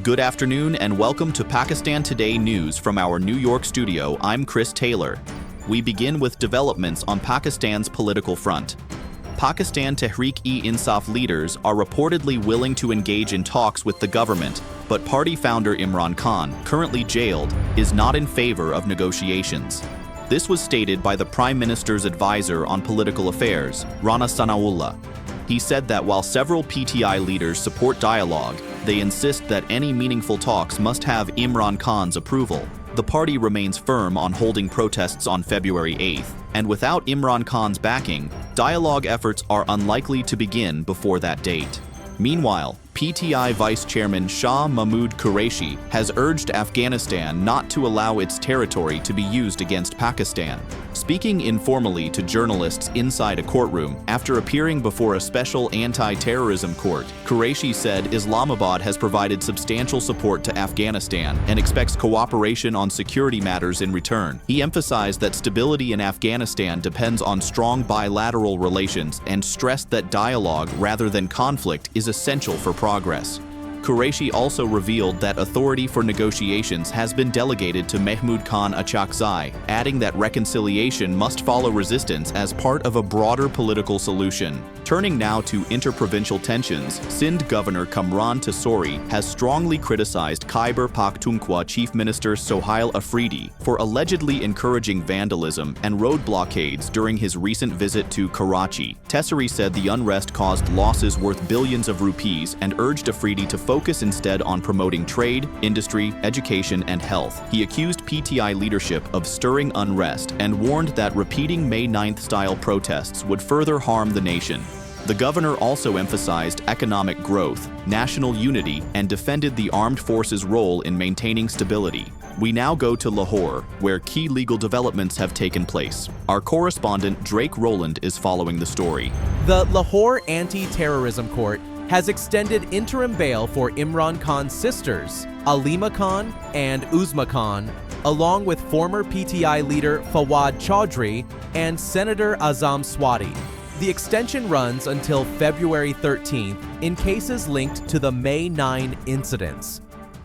Good afternoon and welcome to Pakistan Today News from our New York studio. I'm Chris Taylor. We begin with developments on Pakistan's political front. Pakistan Tehreek-e-Insaf leaders are reportedly willing to engage in talks with the government, but party founder Imran Khan, currently jailed, is not in favor of negotiations. This was stated by the Prime Minister's advisor on political affairs, Rana Sanaullah. He said that while several PTI leaders support dialogue, they insist that any meaningful talks must have Imran Khan's approval. The party remains firm on holding protests on February 8th, and without Imran Khan's backing, dialogue efforts are unlikely to begin before that date. Meanwhile, PTI Vice Chairman Shah Mahmood Qureshi has urged Afghanistan not to allow its territory to be used against Pakistan. Speaking informally to journalists inside a courtroom after appearing before a special anti-terrorism court, Qureshi said Islamabad has provided substantial support to Afghanistan and expects cooperation on security matters in return. He emphasized that stability in Afghanistan depends on strong bilateral relations and stressed that dialogue rather than conflict is essential for progress. Qureshi also revealed that authority for negotiations has been delegated to Mahmood Khan Achakzai, adding that reconciliation must follow resistance as part of a broader political solution. Turning now to interprovincial tensions, Sindh Governor Kamran Tasori has strongly criticized Khyber Pakhtunkhwa Chief Minister Sohail Afridi for allegedly encouraging vandalism and road blockades during his recent visit to Karachi. Tasori said the unrest caused losses worth billions of rupees and urged Afridi to focus instead on promoting trade, industry, education, and health. He accused PTI leadership of stirring unrest and warned that repeating May 9th-style protests would further harm the nation. The governor also emphasized economic growth, national unity, and defended the armed forces' role in maintaining stability. We now go to Lahore, where key legal developments have taken place. Our correspondent Drake Rowland is following the story. The Lahore Anti-Terrorism Court has extended interim bail for Imran Khan's sisters, Alima Khan and Uzma Khan, along with former PTI leader Fawad Chaudhry and Senator Azam Swati. The extension runs until February 13th in cases linked to the May 9 incidents.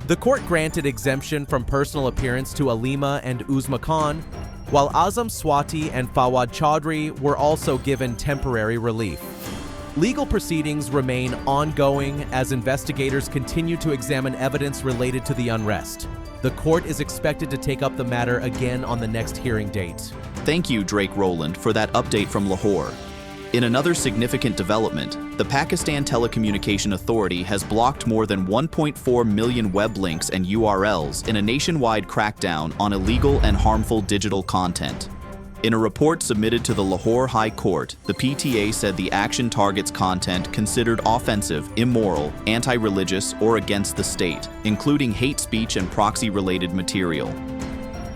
The court granted exemption from personal appearance to Alima and Uzma Khan, while Azam Swati and Fawad Chaudhry were also given temporary relief. Legal proceedings remain ongoing as investigators continue to examine evidence related to the unrest. The court is expected to take up the matter again on the next hearing date. Thank you, Drake Rowland, for that update from Lahore. In another significant development, the Pakistan Telecommunication Authority has blocked more than 1.4 million web links and URLs in a nationwide crackdown on illegal and harmful digital content. In a report submitted to the Lahore High Court, the PTA said the action targets content considered offensive, immoral, anti-religious, or against the state, including hate speech and proxy-related material.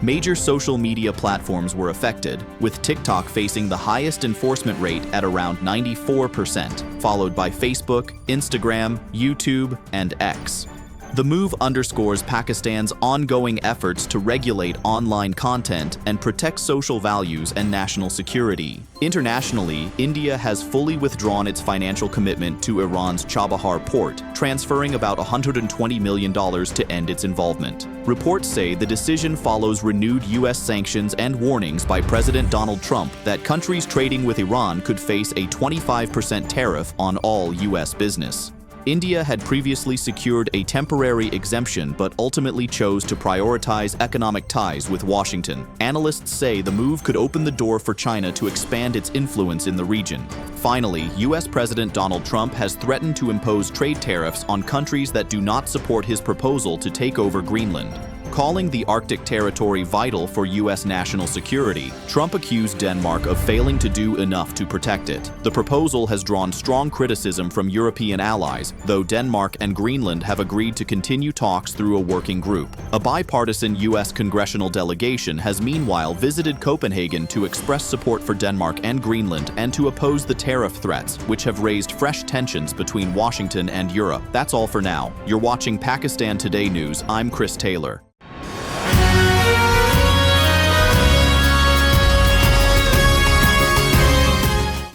Major social media platforms were affected, with TikTok facing the highest enforcement rate at around 94%, followed by Facebook, Instagram, YouTube, and X. The move underscores Pakistan's ongoing efforts to regulate online content and protect social values and national security. Internationally, India has fully withdrawn its financial commitment to Iran's Chabahar port, transferring about $120 million to end its involvement. Reports say the decision follows renewed U.S. sanctions and warnings by President Donald Trump that countries trading with Iran could face a 25% tariff on all U.S. business. India had previously secured a temporary exemption but ultimately chose to prioritize economic ties with Washington. Analysts say the move could open the door for China to expand its influence in the region. Finally, U.S. President Donald Trump has threatened to impose trade tariffs on countries that do not support his proposal to take over Greenland. Calling the Arctic territory vital for U.S. national security, Trump accused Denmark of failing to do enough to protect it. The proposal has drawn strong criticism from European allies, though Denmark and Greenland have agreed to continue talks through a working group. A bipartisan U.S. congressional delegation has meanwhile visited Copenhagen to express support for Denmark and Greenland and to oppose the tariff threats, which have raised fresh tensions between Washington and Europe. That's all for now. You're watching Pakistan Today News. I'm Chris Taylor.